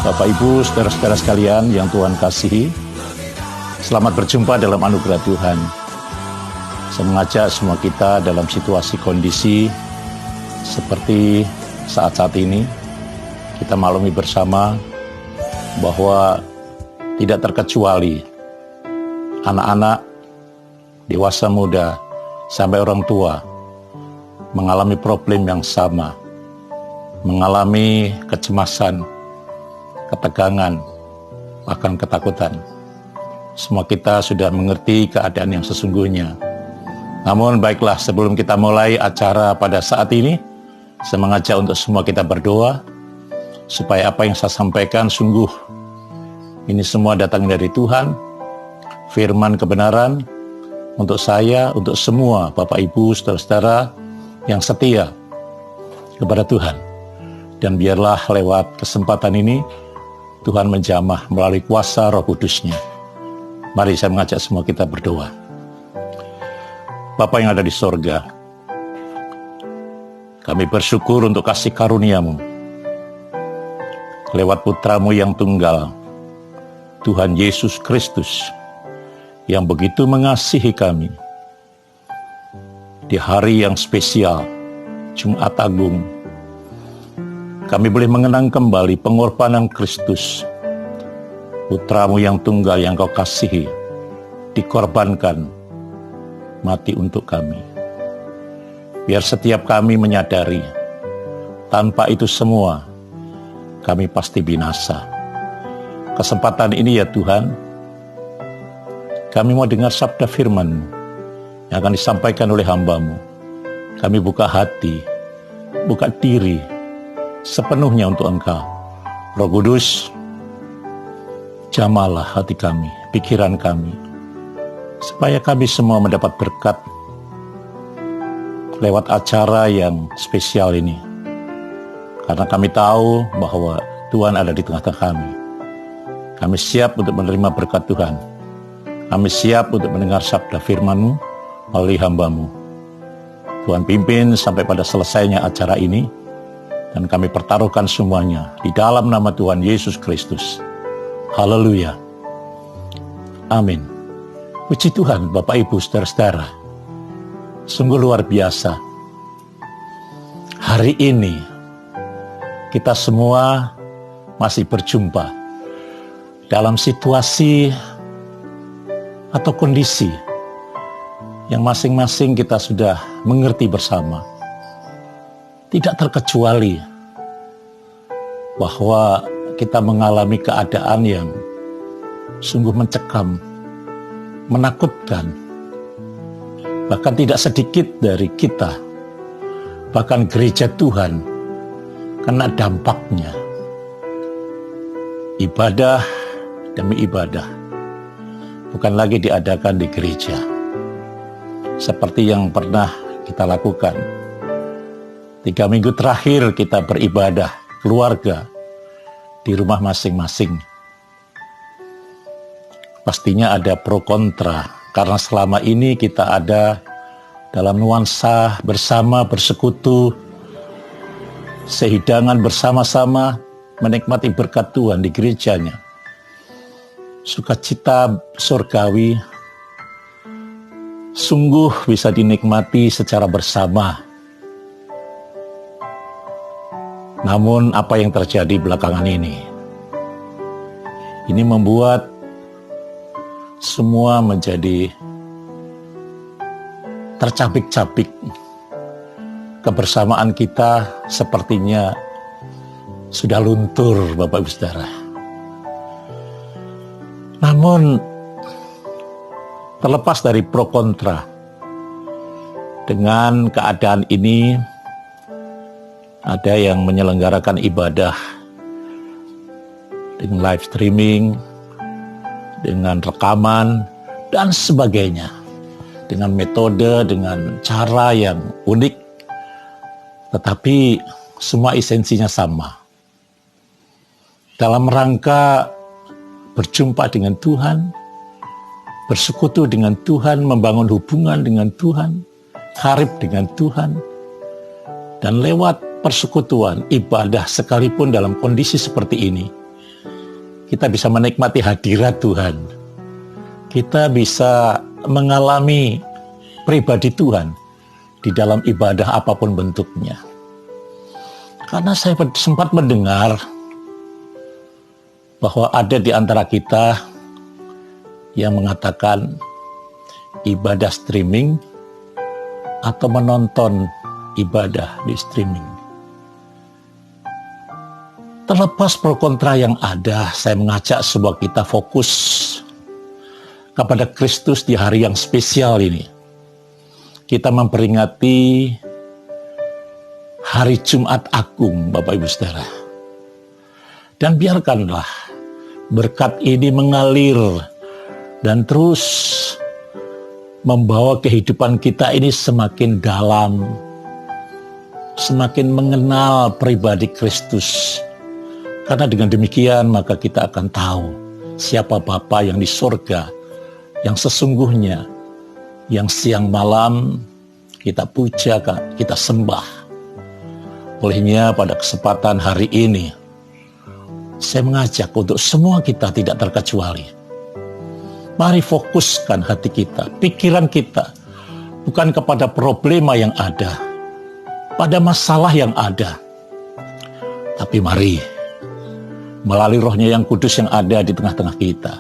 Bapak Ibu, saudara-saudara sekalian yang Tuhan kasihi, selamat berjumpa dalam anugerah Tuhan. Saya mengajak semua kita dalam situasi kondisi seperti saat-saat ini, kita maklumi bersama bahwa tidak terkecuali anak-anak, dewasa muda, sampai orang tua mengalami problem yang sama, mengalami kecemasan, ketegangan, bahkan ketakutan. Semua kita sudah mengerti keadaan yang sesungguhnya. Namun baiklah, sebelum kita mulai acara pada saat ini, saya mengajak untuk semua kita berdoa, supaya apa yang saya sampaikan sungguh ini semua datang dari Tuhan, firman kebenaran untuk saya, untuk semua Bapak Ibu, saudara-saudara yang setia kepada Tuhan. Dan biarlah lewat kesempatan ini, Tuhan menjamah melalui kuasa Roh Kudus-Nya. Mari saya mengajak semua kita berdoa. Bapa yang ada di sorga, kami bersyukur untuk kasih karunia-Mu. Lewat Putra-Mu yang tunggal, Tuhan Yesus Kristus, yang begitu mengasihi kami. Di hari yang spesial, Jumat Agung, kami boleh mengenang kembali pengorbanan Kristus, Putra-Mu yang tunggal yang Kau kasihi, dikorbankan, mati untuk kami. Biar setiap kami menyadari, tanpa itu semua, kami pasti binasa. Kesempatan ini ya Tuhan, kami mau dengar sabda firman-Mu yang akan disampaikan oleh hamba-Mu. Kami buka hati, buka diri, sepenuhnya untuk Engkau. Roh Kudus, jamalah hati kami, pikiran kami, supaya kami semua mendapat berkat lewat acara yang spesial ini. Karena kami tahu bahwa Tuhan ada di tengah-tengah kami. Kami siap untuk menerima berkat Tuhan. Kami siap untuk mendengar sabda firman-Mu melalui hamba-Mu. Tuhan pimpin sampai pada selesainya acara ini, dan kami pertaruhkan semuanya di dalam nama Tuhan Yesus Kristus. Haleluya. Amin. Puji Tuhan, Bapak Ibu, saudara-saudara. Sungguh luar biasa. Hari ini, kita semua masih berjumpa dalam situasi atau kondisi yang masing-masing kita sudah mengerti bersama. Tidak terkecuali bahwa kita mengalami keadaan yang sungguh mencekam, menakutkan. Bahkan tidak sedikit dari kita, bahkan gereja Tuhan, kena dampaknya. Ibadah demi ibadah bukan lagi diadakan di gereja seperti yang pernah kita lakukan. 3 minggu terakhir kita beribadah keluarga di rumah masing-masing. Pastinya ada pro kontra, karena selama ini kita ada dalam nuansa bersama, bersekutu, sehidangan bersama-sama, menikmati berkat Tuhan di gerejanya. Sukacita surgawi sungguh bisa dinikmati secara bersama. Namun apa yang terjadi belakangan ini membuat semua menjadi tercabik-cabik. Kebersamaan kita sepertinya sudah luntur, Bapak Ibu Saudara. Namun terlepas dari pro kontra, dengan keadaan ini ada yang menyelenggarakan ibadah dengan live streaming, dengan rekaman, dan sebagainya. Dengan metode, dengan cara yang unik, tetapi semua esensinya sama. Dalam rangka berjumpa dengan Tuhan, bersekutu dengan Tuhan, membangun hubungan dengan Tuhan, karib dengan Tuhan, dan lewat persekutuan, ibadah sekalipun dalam kondisi seperti ini, kita bisa menikmati hadirat Tuhan. Kita bisa mengalami pribadi Tuhan di dalam ibadah apapun bentuknya. Karena saya sempat mendengar bahwa ada di antara kita yang mengatakan ibadah streaming atau menonton ibadah di streaming. Terlepas pro kontra yang ada, saya mengajak semua kita fokus kepada Kristus di hari yang spesial ini. Kita memperingati hari Jumat Agung, Bapak Ibu Saudara. Dan biarkanlah berkat ini mengalir dan terus membawa kehidupan kita ini semakin dalam, semakin mengenal pribadi Kristus. Karena dengan demikian maka kita akan tahu siapa Bapa yang di sorga, yang sesungguhnya, yang siang malam kita puja, kita sembah. Olehnya pada kesempatan hari ini, saya mengajak untuk semua kita tidak terkecuali. Mari fokuskan hati kita, pikiran kita, bukan kepada problema yang ada, pada masalah yang ada. Tapi mari, melalui Roh-Nya yang kudus yang ada di tengah-tengah kita,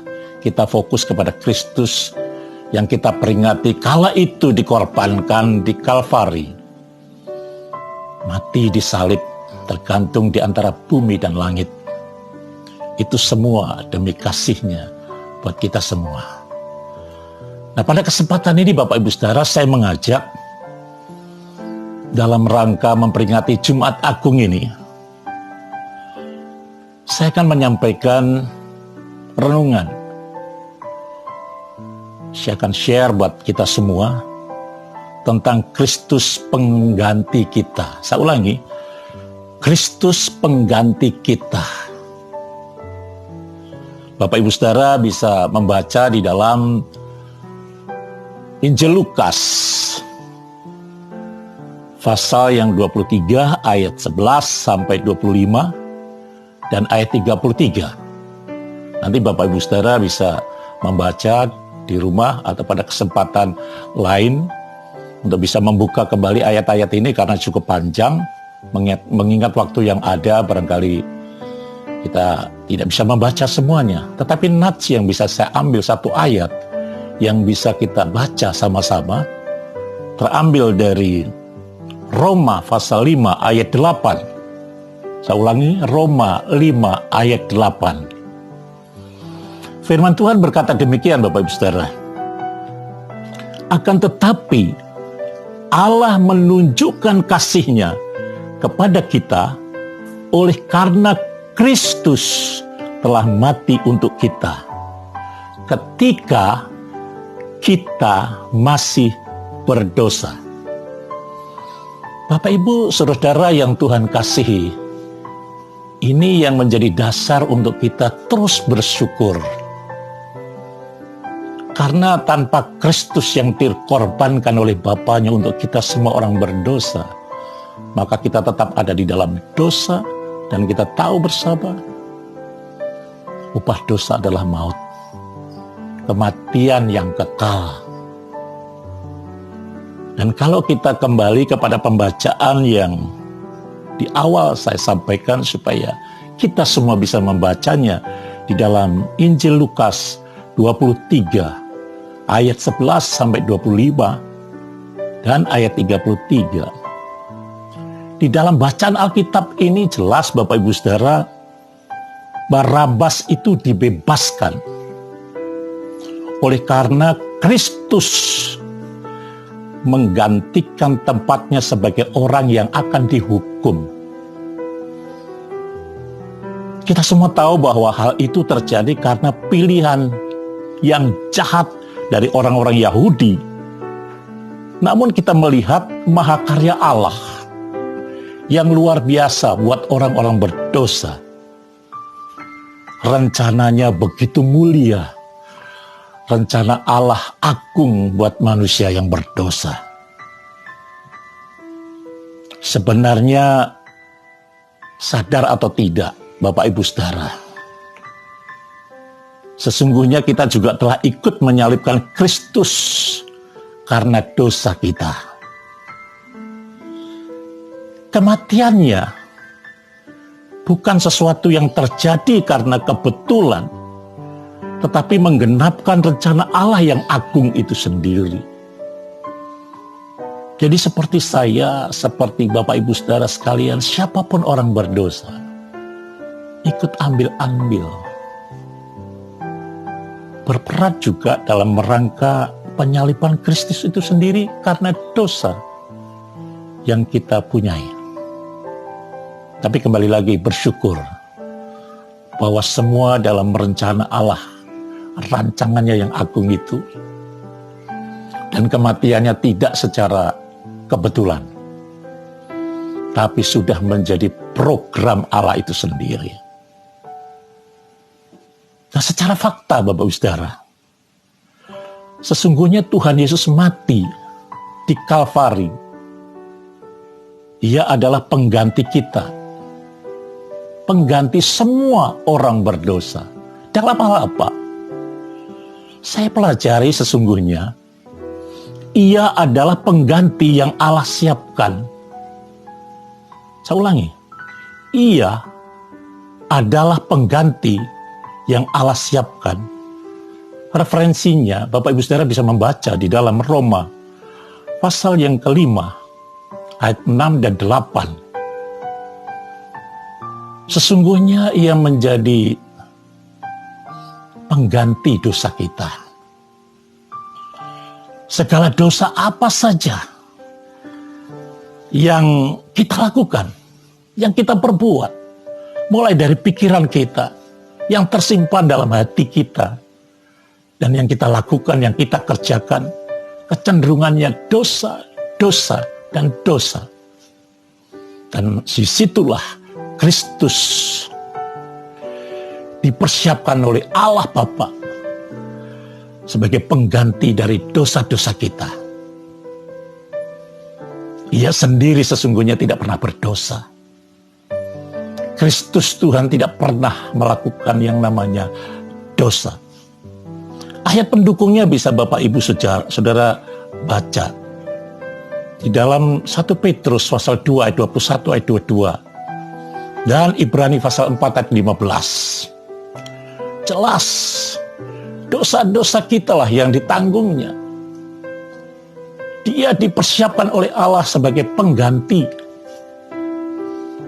kita fokus kepada Kristus yang kita peringati kala itu dikorbankan di Kalvari. Mati disalib, tergantung di antara bumi dan langit. Itu semua demi kasih-Nya buat kita semua. Nah, pada kesempatan ini Bapak Ibu Saudara, saya mengajak dalam rangka memperingati Jumat Agung ini, saya akan menyampaikan renungan. Saya akan share buat kita semua tentang Kristus pengganti kita. Saya ulangi, Kristus pengganti kita. Bapak Ibu Saudara bisa membaca di dalam Injil Lukas pasal yang 23 ayat 11 sampai 25 dan ayat 33. Nanti Bapak Ibu Saudara bisa membaca di rumah atau pada kesempatan lain untuk bisa membuka kembali ayat-ayat ini karena cukup panjang, mengingat waktu yang ada barangkali kita tidak bisa membaca semuanya. Tetapi nats yang bisa saya ambil satu ayat yang bisa kita baca sama-sama terambil dari Roma pasal 5 ayat 8. Saya ulangi, Roma 5 ayat 8. Firman Tuhan berkata demikian Bapak Ibu Saudara. Akan tetapi Allah menunjukkan kasih-Nya kepada kita oleh karena Kristus telah mati untuk kita ketika kita masih berdosa. Bapak Ibu Saudara yang Tuhan kasihi, ini yang menjadi dasar untuk kita terus bersyukur. Karena tanpa Kristus yang dikorbankan oleh Bapaknya untuk kita semua orang berdosa, maka kita tetap ada di dalam dosa dan kita tahu bersama upah dosa adalah maut, kematian yang kekal. Dan kalau kita kembali kepada pembacaan yang di awal saya sampaikan supaya kita semua bisa membacanya di dalam Injil Lukas 23 ayat 11 sampai 25 dan ayat 33. Di dalam bacaan Alkitab ini jelas Bapak Ibu Saudara, Barabas itu dibebaskan oleh karena Kristus menggantikan tempatnya sebagai orang yang akan dihukum. Kita semua tahu bahwa hal itu terjadi karena pilihan yang jahat dari orang-orang Yahudi. Namun kita melihat mahakarya Allah yang luar biasa buat orang-orang berdosa. Rencananya begitu mulia. Rencana Allah agung buat manusia yang berdosa. Sebenarnya sadar atau tidak, Bapak Ibu Saudara, Sesungguhnya kita juga telah ikut menyalibkan Kristus karena dosa kita. Kematiannya bukan sesuatu yang terjadi karena kebetulan, tetapi menggenapkan rencana Allah yang agung itu sendiri. Jadi seperti saya, seperti Bapak Ibu Saudara sekalian, siapapun orang berdosa, ikut ambil-ambil. Berperan juga dalam rangka penyaliban Kristus itu sendiri karena dosa yang kita punyai. Tapi kembali lagi bersyukur bahwa semua dalam rencana Allah, rancangannya yang agung itu, dan kematiannya tidak secara kebetulan, tapi sudah menjadi program Allah itu sendiri. Nah, secara fakta Bapak Ibu Saudara, sesungguhnya Tuhan Yesus mati di Kalvari. Ia adalah pengganti kita, pengganti semua orang berdosa. Dalam hal apa? Saya pelajari sesungguhnya, ia adalah pengganti yang Allah siapkan. Saya ulangi, ia adalah pengganti yang Allah siapkan. Referensinya, Bapak Ibu Saudara bisa membaca di dalam Roma, pasal yang kelima, ayat 6 dan 8. Sesungguhnya ia menjadi pengganti dosa kita. Segala dosa apa saja yang kita lakukan, yang kita perbuat, mulai dari pikiran kita, yang tersimpan dalam hati kita, dan yang kita lakukan, yang kita kerjakan, kecenderungannya dosa, dosa, dan dosa. Dan disitulah Kristus dipersiapkan oleh Allah Bapa sebagai pengganti dari dosa-dosa kita. Ia sendiri sesungguhnya tidak pernah berdosa. Kristus Tuhan tidak pernah melakukan yang namanya dosa. Ayat pendukungnya bisa Bapak Ibu Saudara baca di dalam 1 Petrus pasal 2 ayat 21 ayat 22 dan Ibrani pasal 4 ayat 15. Jelas dosa-dosa kita lah yang ditanggungnya. Dia dipersiapkan oleh Allah sebagai pengganti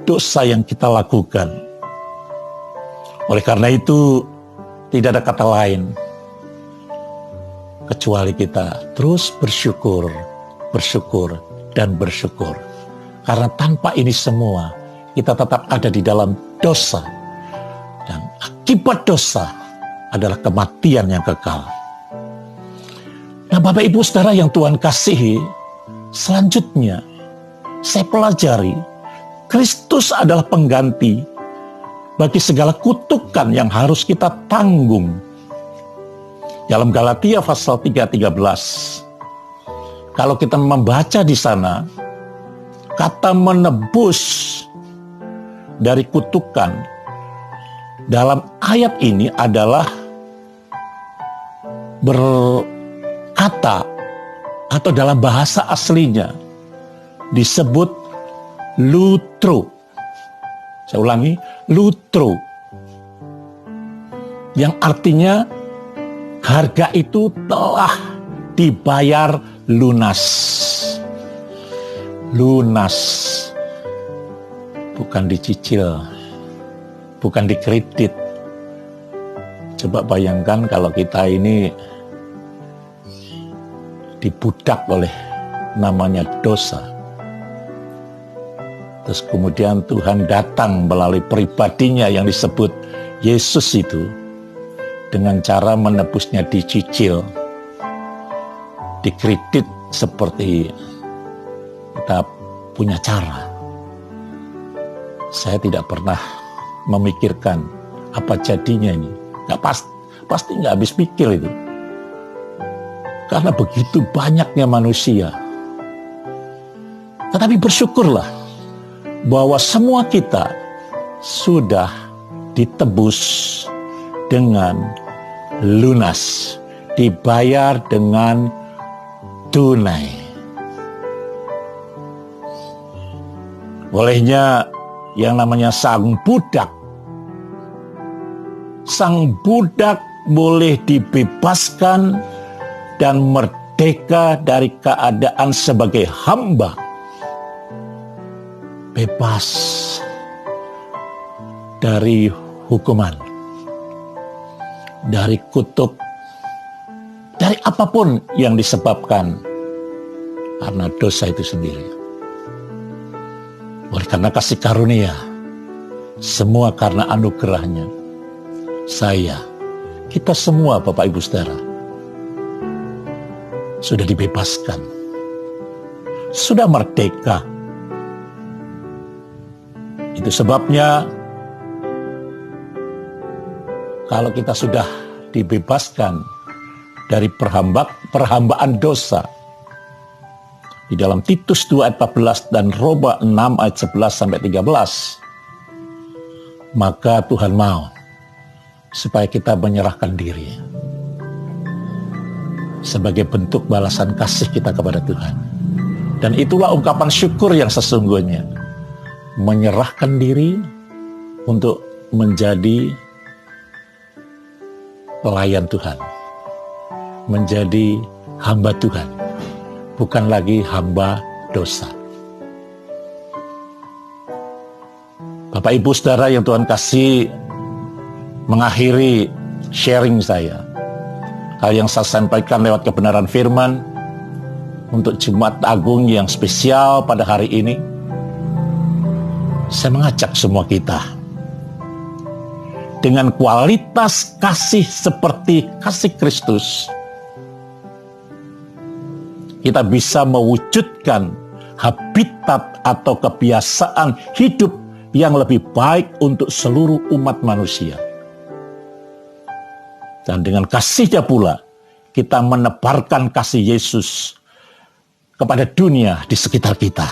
dosa yang kita lakukan. Oleh karena itu, tidak ada kata lain kecuali kita terus bersyukur, bersyukur, dan bersyukur. Karena tanpa ini semua, kita tetap ada di dalam dosa. Dan akibat dosa adalah kematian yang kekal. Nah, Bapak Ibu Saudara yang Tuhan kasihi, selanjutnya saya pelajari Kristus adalah pengganti bagi segala kutukan yang harus kita tanggung. Dalam Galatia pasal 3:13, kalau kita membaca di sana, kata menebus dari kutukan dalam ayat ini adalah berkata atau dalam bahasa aslinya disebut lutro. Saya ulangi, lutro. Yang artinya harga itu telah dibayar lunas. Lunas. Bukan dicicil. Bukan dikredit. Coba bayangkan kalau kita ini dibudak oleh namanya dosa. Terus kemudian Tuhan datang melalui pribadinya yang disebut Yesus itu dengan cara menebusnya dicicil, dikredit seperti kita punya cara. Saya tidak pernah memikirkan apa jadinya ini. Pasti nggak habis pikir itu. Karena begitu banyaknya manusia. Tetapi bersyukurlah bahwa semua kita sudah ditebus dengan lunas, dibayar dengan tunai. Olehnya yang namanya sang budak boleh dibebaskan dan merdeka dari keadaan sebagai hamba. Bebas dari hukuman, dari kutuk, dari apapun yang disebabkan karena dosa itu sendiri. Oleh karena kasih karunia, semua karena anugerahnya, kita semua Bapak Ibu Saudara, sudah dibebaskan, sudah merdeka. Itu sebabnya kalau kita sudah dibebaskan dari perhambaan dosa, di dalam Titus 2 ayat 14 dan Roma 6 ayat 11 sampai 13, maka Tuhan mau supaya kita menyerahkan diri sebagai bentuk balasan kasih kita kepada Tuhan. Dan itulah ungkapan syukur yang sesungguhnya, menyerahkan diri untuk menjadi pelayan Tuhan, menjadi hamba Tuhan, bukan lagi hamba dosa. Bapak Ibu Saudara yang Tuhan kasih, mengakhiri sharing saya, hal yang saya sampaikan lewat kebenaran firman untuk Jumat Agung yang spesial pada hari ini, saya mengajak semua kita dengan kualitas kasih seperti kasih Kristus, kita bisa mewujudkan habitat atau kebiasaan hidup yang lebih baik untuk seluruh umat manusia. Dan dengan kasih-Nya pula, kita menebarkan kasih Yesus kepada dunia di sekitar kita.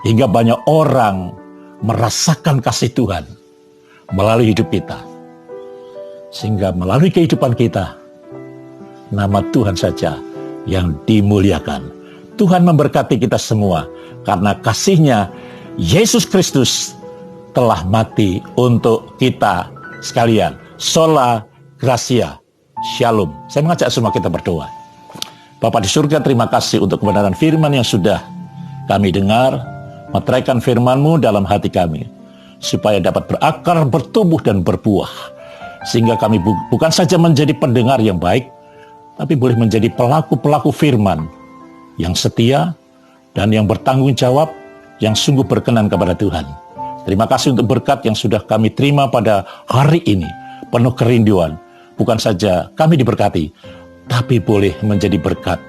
Hingga banyak orang merasakan kasih Tuhan melalui hidup kita. Sehingga melalui kehidupan kita, nama Tuhan saja yang dimuliakan. Tuhan memberkati kita semua karena kasih-Nya Yesus Kristus telah mati untuk kita sekalian. Sola Gracia, Shalom. Saya mengajak semua kita berdoa. Bapa di surga, terima kasih untuk kebenaran firman yang sudah kami dengar. Meteraikan firman-Mu dalam hati kami, supaya dapat berakar, bertumbuh dan berbuah. Sehingga kami bukan saja menjadi pendengar yang baik, tapi boleh menjadi pelaku-pelaku firman yang setia dan yang bertanggung jawab, yang sungguh berkenan kepada Tuhan. Terima kasih untuk berkat yang sudah kami terima pada hari ini, penuh kerinduan. Bukan saja kami diberkati, tapi boleh menjadi berkat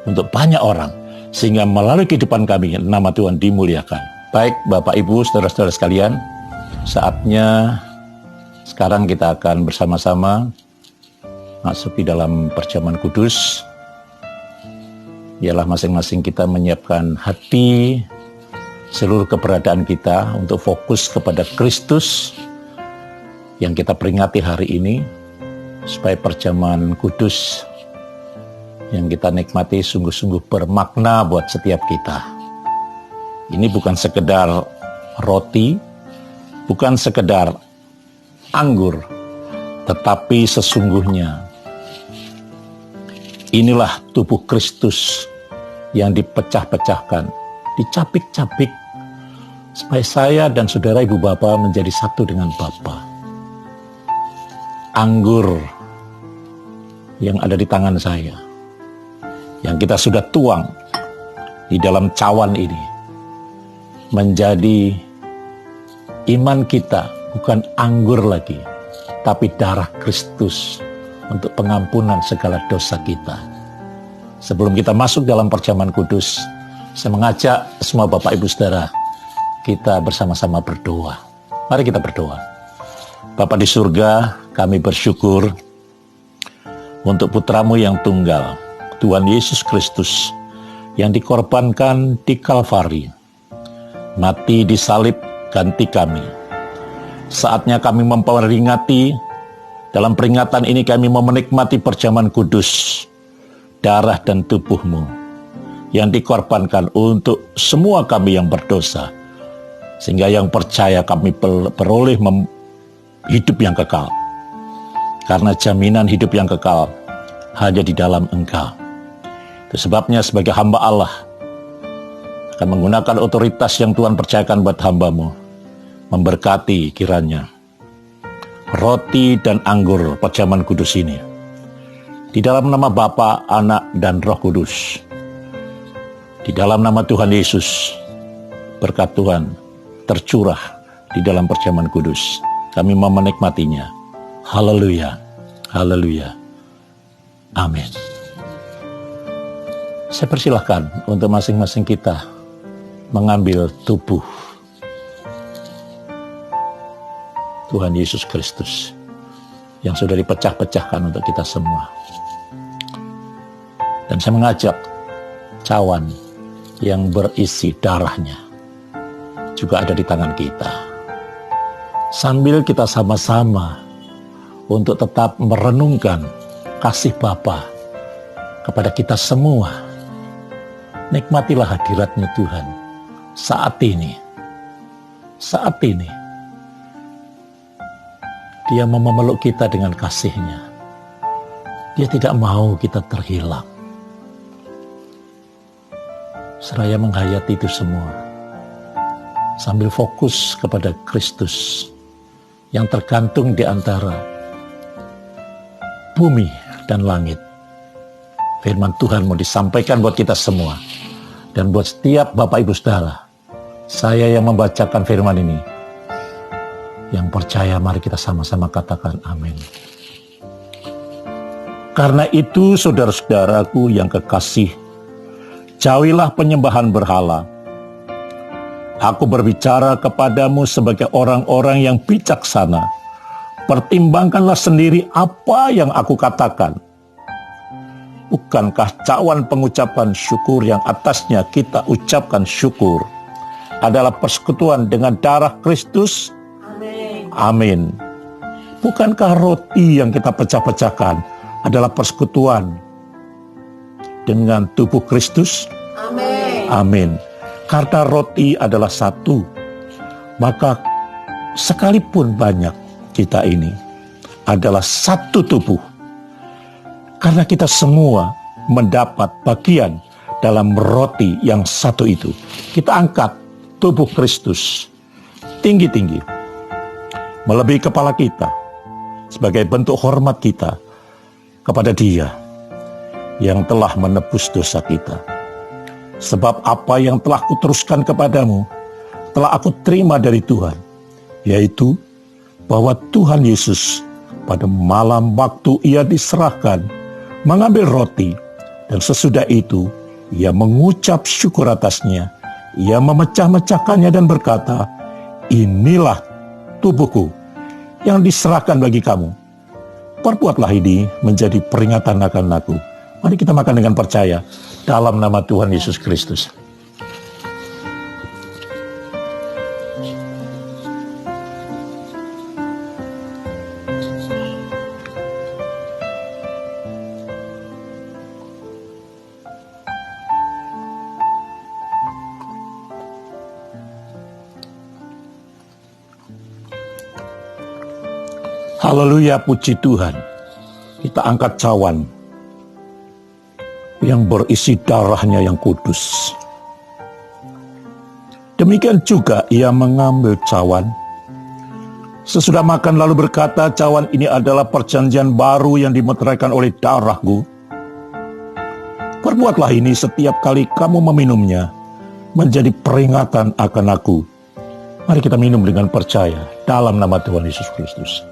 untuk banyak orang, sehingga melalui kehidupan kami, nama Tuhan dimuliakan. Baik Bapak Ibu, saudara-saudara sekalian, saatnya sekarang kita akan bersama-sama masuk di dalam perjamuan kudus. Ialah masing-masing kita menyiapkan hati, seluruh keberadaan kita untuk fokus kepada Kristus yang kita peringati hari ini, supaya perjamuan kudus yang kita nikmati sungguh-sungguh bermakna buat setiap kita. Ini bukan sekedar roti, bukan sekedar anggur, tetapi sesungguhnya inilah tubuh Kristus yang dipecah-pecahkan, dicapik-capik, supaya saya dan saudara ibu bapa menjadi satu dengan Bapa. Anggur yang ada di tangan saya, yang kita sudah tuang di dalam cawan ini, menjadi iman kita, bukan anggur lagi, tapi darah Kristus untuk pengampunan segala dosa kita. Sebelum kita masuk dalam perjamuan kudus, saya mengajak semua Bapak Ibu Saudara, kita bersama-sama berdoa. Mari kita berdoa. Bapa di surga, kami bersyukur untuk putra-Mu yang tunggal, Tuhan Yesus Kristus, yang dikorbankan di Kalvari, mati di salib ganti kami. Saatnya kami memperingati Dalam peringatan ini kami mau menikmati perjamuan kudus, darah dan tubuh-Mu yang dikorbankan untuk semua kami yang berdosa, sehingga yang percaya kami beroleh hidup yang kekal. Karena jaminan hidup yang kekal hanya di dalam Engkau. Itu sebabnya sebagai hamba Allah akan menggunakan otoritas yang Tuhan percayakan buat hamba-Mu, memberkati kiranya roti dan anggur perjamuan kudus ini. Di dalam nama Bapa, Anak, dan Roh Kudus. Di dalam nama Tuhan Yesus, berkat Tuhan tercurah di dalam perjamuan kudus. Kami mau menikmatinya. Haleluya, haleluya, amin. Saya persilahkan untuk masing-masing kita mengambil tubuh Tuhan Yesus Kristus yang sudah dipecah-pecahkan untuk kita semua. Dan saya mengajak cawan yang berisi darahnya juga ada di tangan kita. Sambil kita sama-sama untuk tetap merenungkan kasih Bapa kepada kita semua. Nikmatilah hadiratnya Tuhan saat ini. Saat ini Dia mau memeluk kita dengan kasih-Nya. Dia tidak mau kita terhilang. Seraya menghayati itu semua, sambil fokus kepada Kristus yang tergantung di antara bumi dan langit. Firman Tuhan mau disampaikan buat kita semua. Dan buat setiap Bapak Ibu Saudara, saya yang membacakan firman ini, yang percaya, mari kita sama-sama katakan amin. Karena itu saudara-saudaraku yang kekasih, jauhilah penyembahan berhala. Aku berbicara kepadamu sebagai orang-orang yang bijaksana. Pertimbangkanlah sendiri apa yang aku katakan. Bukankah cawan pengucapan syukur yang atasnya kita ucapkan syukur adalah persekutuan dengan darah Kristus? Amin. Bukankah roti yang kita pecah-pecahkan adalah persekutuan dengan tubuh Kristus? Amin. Amin. Karena roti adalah satu, maka sekalipun banyak kita ini adalah satu tubuh. Karena kita semua mendapat bagian dalam roti yang satu itu. Kita angkat tubuh Kristus tinggi-tinggi, melebihi kepala kita, sebagai bentuk hormat kita kepada Dia yang telah menebus dosa kita. Sebab apa yang telah kuteruskan kepadamu, telah aku terima dari Tuhan, yaitu bahwa Tuhan Yesus pada malam waktu Ia diserahkan, mengambil roti, dan sesudah itu Ia mengucap syukur atasnya. Ia memecah-mecahkannya dan berkata, inilah tubuhku yang diserahkan bagi kamu. Perbuatlah ini menjadi peringatan akan aku. Mari kita makan dengan percaya dalam nama Tuhan Yesus Kristus. Haleluya, puji Tuhan. Kita angkat cawan yang berisi darahnya yang kudus. Demikian juga Ia mengambil cawan sesudah makan lalu berkata, cawan ini adalah perjanjian baru yang dimeteraikan oleh darahku. Perbuatlah ini setiap kali kamu meminumnya menjadi peringatan akan aku. Mari kita minum dengan percaya dalam nama Tuhan Yesus Kristus.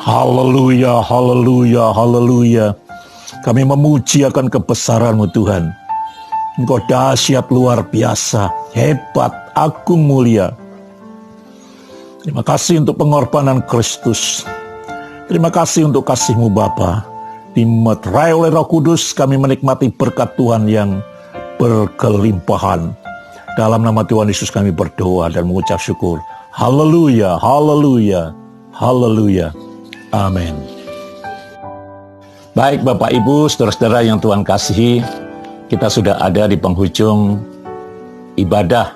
Haleluya, haleluya, haleluya. Kami memuji akan kebesaran-Mu Tuhan. Engkau dahsyat luar biasa, hebat, agung mulia. Terima kasih untuk pengorbanan Kristus. Terima kasih untuk kasih-Mu Bapa. Dimeterai oleh Roh Kudus, kami menikmati berkat Tuhan yang berkelimpahan. Dalam nama Tuhan Yesus kami berdoa dan mengucap syukur. Haleluya, haleluya, haleluya. Amin. Baik Bapak Ibu, saudara-saudara yang Tuhan kasihi, kita sudah ada di penghujung ibadah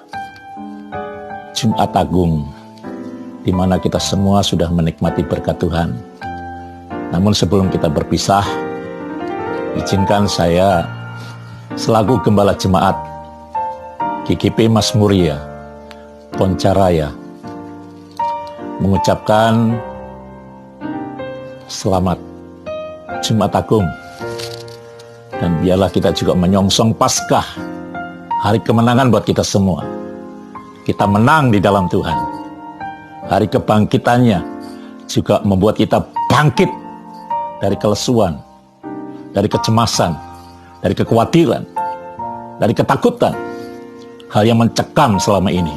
Jumat Agung, di mana kita semua sudah menikmati berkat Tuhan. Namun sebelum kita berpisah, izinkan saya selaku Gembala Jemaat GKP Masmuria Poncaraya mengucapkan selamat Jumat Agung, dan biarlah kita juga menyongsong Paskah, hari kemenangan buat kita semua. Kita menang di dalam Tuhan. Hari kebangkitannya juga membuat kita bangkit dari kelesuan, dari kecemasan, dari kekhawatiran, dari ketakutan, hal yang mencekam selama ini.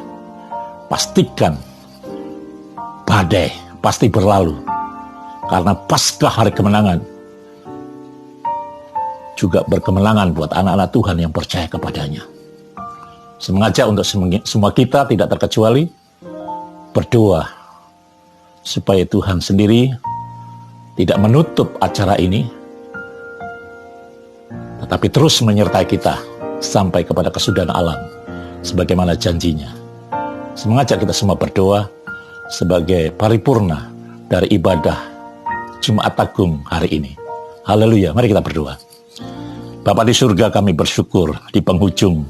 Pastikan badai pasti berlalu, karena Paskah hari kemenangan juga berkemenangan buat anak-anak Tuhan yang percaya kepadanya. Sengaja untuk semua kita tidak terkecuali berdoa supaya Tuhan sendiri tidak menutup acara ini, tetapi terus menyertai kita sampai kepada kesudahan alam sebagaimana janjinya. Sengaja kita semua berdoa sebagai paripurna dari ibadah Jumat Agung hari ini. Haleluya, mari kita berdoa. Bapa di surga, kami bersyukur di penghujung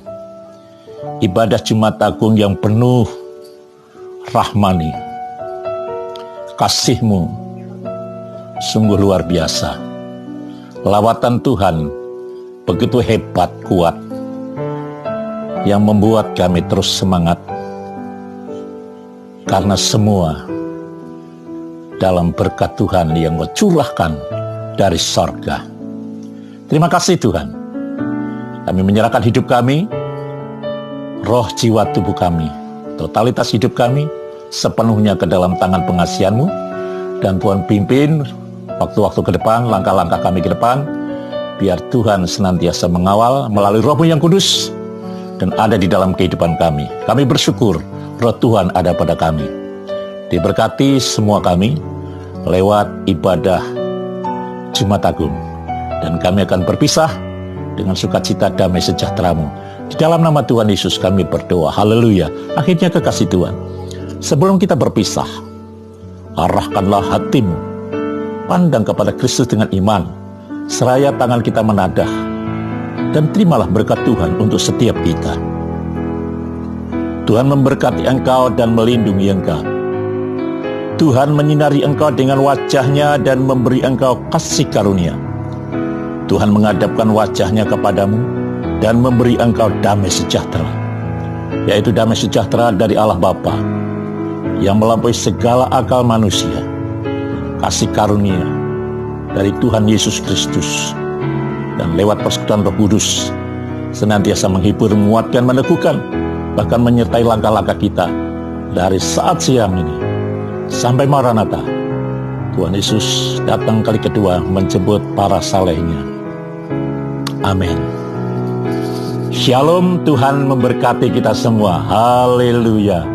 ibadah Jumat Agung yang penuh rahmani, kasih-Mu sungguh luar biasa. Lawatan Tuhan begitu hebat, kuat, yang membuat kami terus semangat, karena semua dalam berkat Tuhan yang Kau curahkan dari sorga. Terima kasih Tuhan. Kami menyerahkan hidup kami, roh, jiwa, tubuh kami, totalitas hidup kami sepenuhnya ke dalam tangan pengasihan-Mu. Dan Tuhan pimpin waktu-waktu ke depan, langkah-langkah kami ke depan, biar Tuhan senantiasa mengawal melalui Roh-Mu yang kudus dan ada di dalam kehidupan kami. Kami bersyukur Roh Tuhan ada pada kami. Diberkati semua kami lewat ibadah Jumat Agung. Dan kami akan berpisah dengan sukacita damai sejahtera-Mu. Di dalam nama Tuhan Yesus kami berdoa. Haleluya. Akhirnya kekasih Tuhan, sebelum kita berpisah, arahkanlah hatimu, pandang kepada Kristus dengan iman, seraya tangan kita menadah, dan terimalah berkat Tuhan untuk setiap kita. Tuhan memberkati engkau dan melindungi engkau. Tuhan menyinari engkau dengan wajah-Nya dan memberi engkau kasih karunia. Tuhan menghadapkan wajah-Nya kepadamu dan memberi engkau damai sejahtera, yaitu damai sejahtera dari Allah Bapa yang melampaui segala akal manusia, kasih karunia dari Tuhan Yesus Kristus, dan lewat persekutuan Roh Kudus senantiasa menghibur, menguatkan, meneguhkan, bahkan menyertai langkah-langkah kita dari saat siang ini sampai Maranatha. Tuhan Yesus datang kali kedua menjemput para salehnya. Amin. Shalom, Tuhan memberkati kita semua. Haleluya.